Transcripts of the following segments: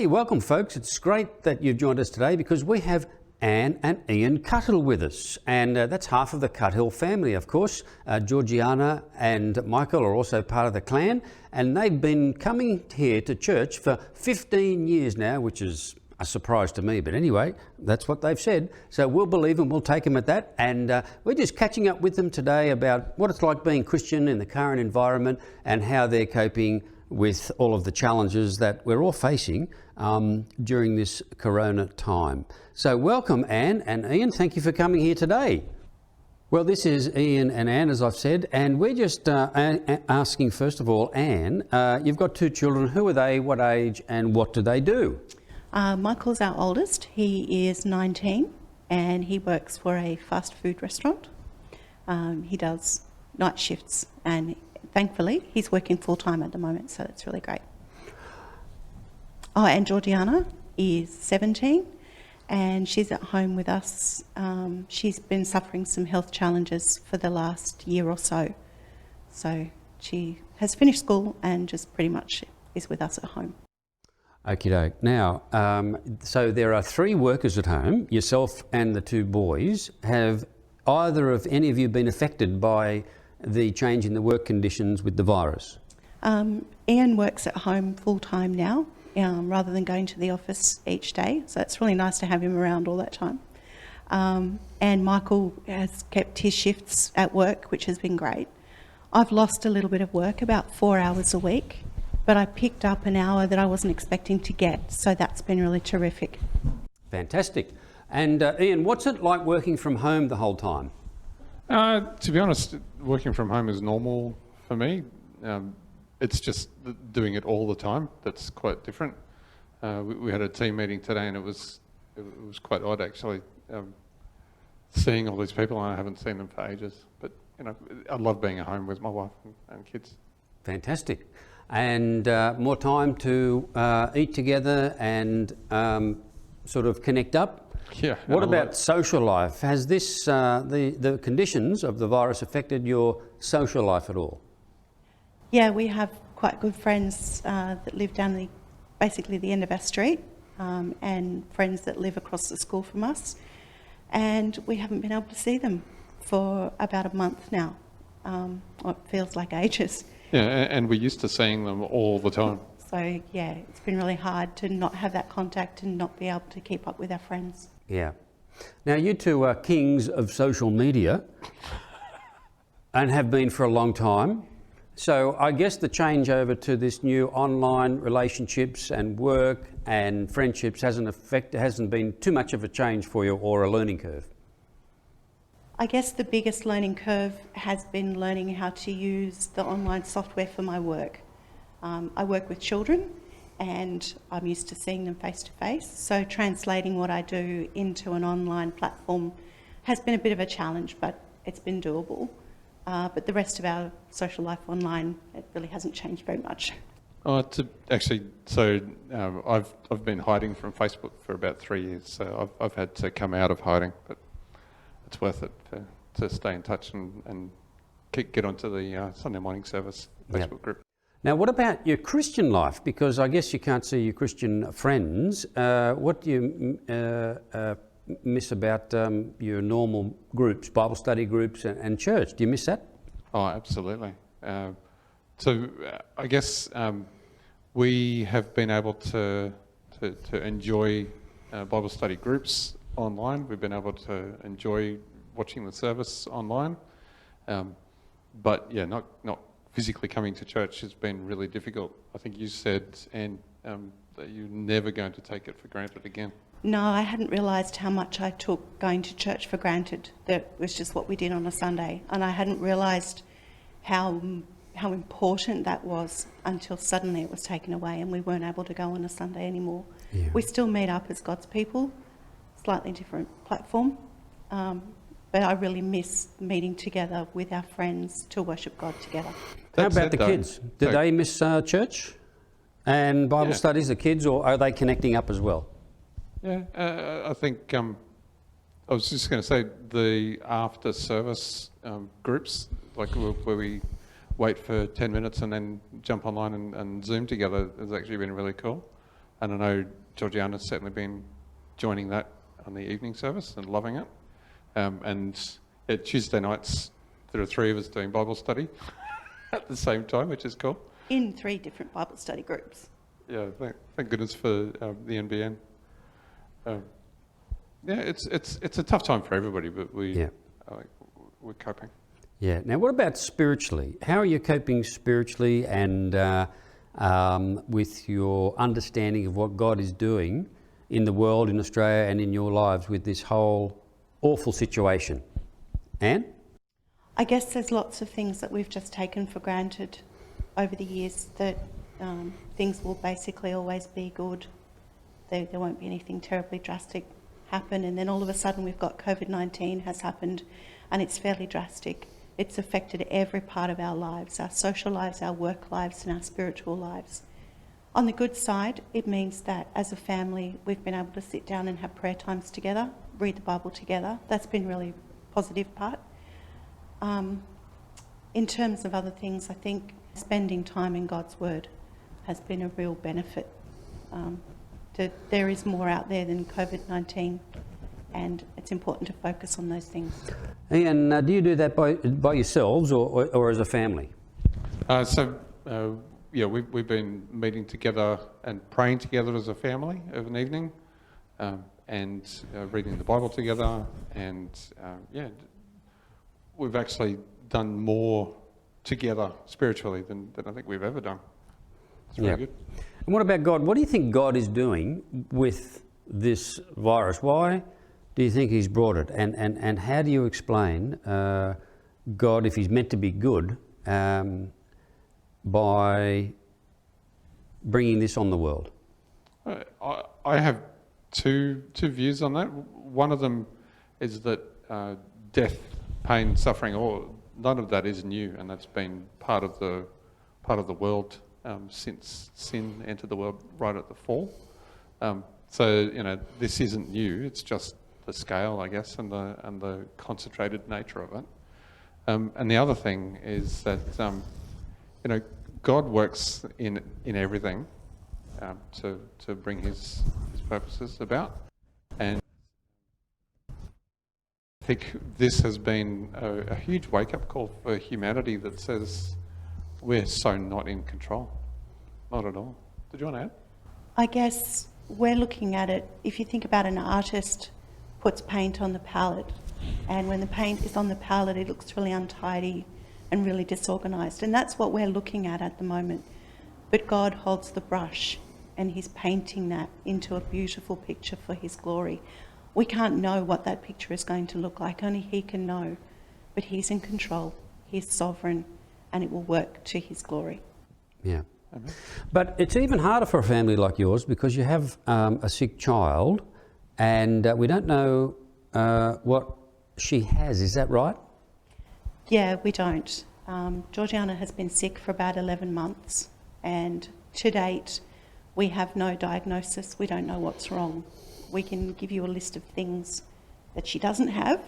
Hey, welcome folks. It's great that you've joined us today because we have Anne and Ian Cuthills with us, and that's half of the Cuthills family, of course. Georgiana and Michael are also part of the clan, and they've been coming here to church for 15 years now, which is a surprise to me, but anyway, that's what they've said. So we'll believe them, we'll take them at that, and we're just catching up with them today about what it's like being Christian in the current environment and how they're coping with all of the challenges that we're all facing during this corona time. So welcome, Anne and Ian. Thank you for coming here today. Well, this is Ian and Anne, as I've said, and we're just asking, first of all, Anne, you've got two children. Who are they, what age, and what do they do? Michael's our oldest. He is 19 and he works for a fast food restaurant. He does night shifts, and thankfully he's working full-time at the moment, so that's really great. Oh, and Georgiana is 17 and she's at home with us. She's been suffering some health challenges for the last year or so. So she has finished school and just pretty much is with us at home. Okie doke. Now, so there are three workers at home, yourself and the two boys. Have either of any of you been affected by the change in the work conditions with the virus? Ian works at home full-time now, rather than going to the office each day, so it's really nice to have him around all that time. And Michael has kept his shifts at work, which has been great. I've lost a little bit of work, about 4 hours a week, but I picked up an hour that I wasn't expecting to get, so that's been really terrific. Fantastic. And Ian, what's it like working from home the whole time? To be honest, working from home is normal for me. It's just doing it all the time that's quite different. We had a team meeting today, and it was quite odd actually, seeing all these people, and I haven't seen them for ages. But you know, I love being at home with my wife and kids. Fantastic. And more time to eat together and sort of connect up. Yeah. What about social life? Has this the conditions of the virus affected your social life at all? Yeah, we have quite good friends that live down basically the end of our street, and friends that live across the school from us, and we haven't been able to see them for about a month now. It feels like ages. Yeah, and we're used to seeing them all the time. So yeah, it's been really hard to not have that contact and not be able to keep up with our friends. Yeah. Now you two are kings of social media and have been for a long time. So I guess the change over to this new online relationships and work and friendships hasn't been too much of a change for you or a learning curve. I guess the biggest learning curve has been learning how to use the online software for my work. I work with children and I'm used to seeing them face to face, so translating what I do into an online platform has been a bit of a challenge, but it's been doable. But the rest of our social life online, it really hasn't changed very much. I've been hiding from Facebook for about 3 years, so I've had to come out of hiding, but it's worth it to stay in touch and get onto the Sunday morning service Facebook group. Now, what about your Christian life? Because I guess you can't see your Christian friends. What do you miss about your normal groups, Bible study groups and church? Do you miss that? Oh, absolutely. I guess we have been able to enjoy Bible study groups online. We've been able to enjoy watching the service online. But yeah, not physically coming to church has been really difficult. I think you said, Anne, that you're never going to take it for granted again. No, I hadn't realised how much I took going to church for granted. That was just what we did on a Sunday, and I hadn't realised how important that was until suddenly it was taken away and we weren't able to go on a Sunday anymore. Yeah. We still meet up as God's people, slightly different platform, but I really miss meeting together with our friends to worship God together. How about the kids? Did they miss church and Bible studies, the kids, or are they connecting up as well? Yeah, I think I was just going to say the after service groups, like where we wait for 10 minutes and then jump online and Zoom together, has actually been really cool. And I know Georgiana's certainly been joining that on the evening service and loving it. And at Tuesday nights, there are 3 of us doing Bible study at the same time, which is cool. In 3 different Bible study groups. Yeah, thank goodness for the NBN. Yeah, it's a tough time for everybody, but we're coping. Yeah. Now, what about spiritually? How are you coping spiritually and with your understanding of what God is doing in the world, in Australia, and in your lives with this whole awful situation? Anne? I guess there's lots of things that we've just taken for granted over the years, that things will basically always be good. There won't be anything terribly drastic happen, and then all of a sudden we've got COVID-19 has happened, and it's fairly drastic. It's affected every part of our lives, our social lives, our work lives, and our spiritual lives. On the good side, it means that as a family we've been able to sit down and have prayer times together, read the Bible together. That's been really a positive part. In terms of other things, I think spending time in God's Word has been a real benefit. There is more out there than COVID-19, and it's important to focus on those things. Ian, do you do that by yourselves or as a family? We've been meeting together and praying together as a family of an evening, and reading the Bible together, and we've actually done more together spiritually than I think we've ever done. It's really good. And what about God? What do you think God is doing with this virus? Why do you think he's brought it? And how do you explain God, if he's meant to be good, by bringing this on the world? I have two views on that. One of them is that death, pain, suffering, none of that is new, and that's been part of the world since sin entered the world right at the fall. This isn't new. It's just the scale, I guess, and the concentrated nature of it. And the other thing is that God works in everything to bring his purposes about. And I think this has been a huge wake-up call for humanity that says we're so not in control. Not at all. Did you want to add? I guess we're looking at it, if you think about an artist puts paint on the palette, and when the paint is on the palette it looks really untidy and really disorganised, and that's what we're looking at the moment. But God holds the brush and he's painting that into a beautiful picture for his glory. We can't know what that picture is going to look like, only he can know, but he's in control, he's sovereign, and it will work to his glory. Yeah. But it's even harder for a family like yours because you have a sick child, and we don't know what she has. Is that right? Yeah, we don't. Georgiana has been sick for about 11 months, and to date we have no diagnosis. We don't know what's wrong. We can give you a list of things that she doesn't have,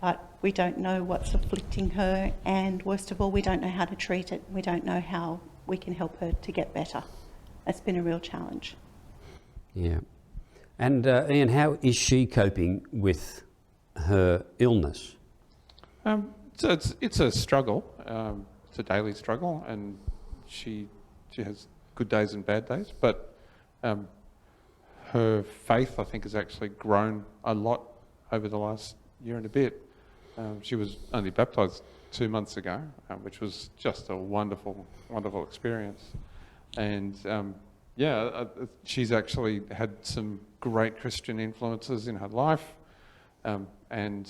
but we don't know what's afflicting her, and worst of all, we don't know how to treat it. We don't know how we can help her to get better. That's been a real challenge. Yeah. And Ian, how is she coping with her illness? So it's a struggle. It's a daily struggle, and she has good days and bad days. But her faith, I think, has actually grown a lot over the last year and a bit. She was only baptised 2 months ago, which was just a wonderful, wonderful experience. And she's actually had some great Christian influences in her life. And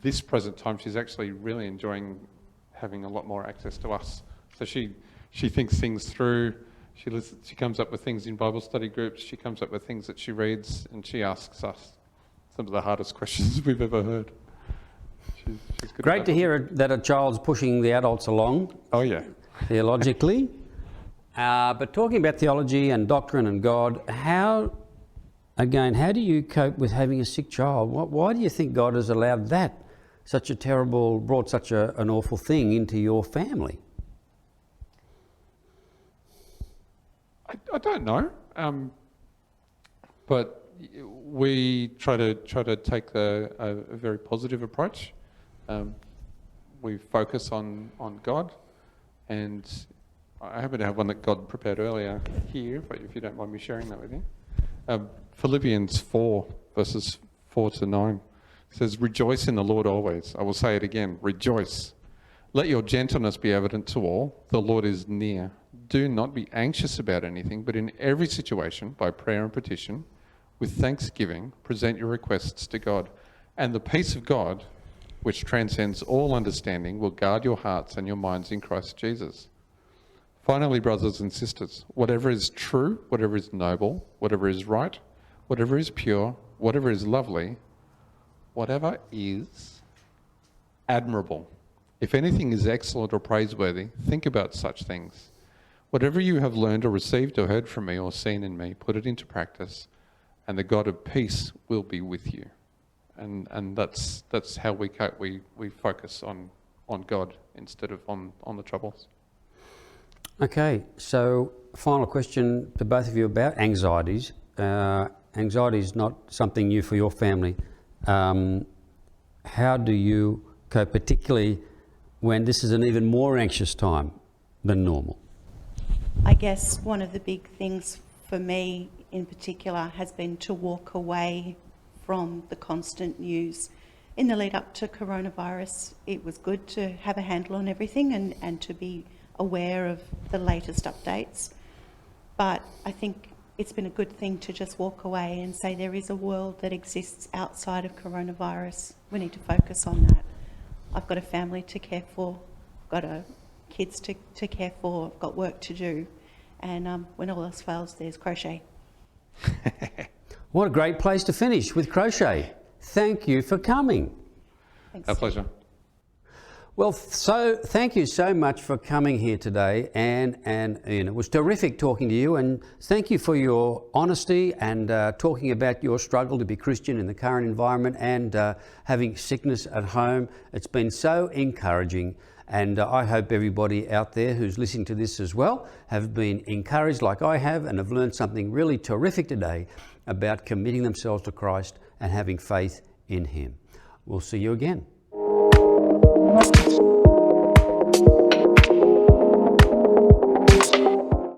this present time, she's actually really enjoying having a lot more access to us. So she thinks things through. She listens, she comes up with things in Bible study groups. She comes up with things that she reads, and she asks us some of the hardest questions we've ever heard. She's good. Great to hear that a child's pushing the adults along. Oh yeah. Theologically. But talking about theology and doctrine and God, how do you cope with having a sick child? Why do you think God has allowed that, brought such an awful thing into your family? I don't know. But we try to take a very positive approach. We focus on God, and I happen to have one that God prepared earlier here, but if you don't mind me sharing that with you. Philippians 4, verses 4 to 9 says, "Rejoice in the Lord always." I will say it again, rejoice. "Let your gentleness be evident to all. The Lord is near. Do not be anxious about anything, but in every situation, by prayer and petition, with thanksgiving, present your requests to God. And the peace of God, which transcends all understanding, will guard your hearts and your minds in Christ Jesus. Finally, brothers and sisters, whatever is true, whatever is noble, whatever is right, whatever is pure, whatever is lovely, whatever is admirable, if anything is excellent or praiseworthy, think about such things. Whatever you have learned or received or heard from me or seen in me, put it into practice, and the God of peace will be with you." And that's how we focus on God instead of on the troubles. Okay, so final question to both of you about anxieties. Anxiety is not something new for your family. How do you cope, particularly when this is an even more anxious time than normal? I guess one of the big things for me in particular has been to walk away from the constant news. In the lead up to coronavirus, it was good to have a handle on everything and to be aware of the latest updates. But I think it's been a good thing to just walk away and say there is a world that exists outside of coronavirus. We need to focus on that. I've got a family to care for, I've got kids to care for, I've got work to do. And when all else fails, there's crochet. What a great place to finish, with crochet. Thank you for coming. Thanks. Our pleasure. Well, so thank you so much for coming here today, Anne and Ian. It was terrific talking to you, and thank you for your honesty and talking about your struggle to be Christian in the current environment and having sickness at home. It's been so encouraging, and I hope everybody out there who's listening to this as well have been encouraged like I have and have learned something really terrific today about committing themselves to Christ and having faith in Him. We'll see you again.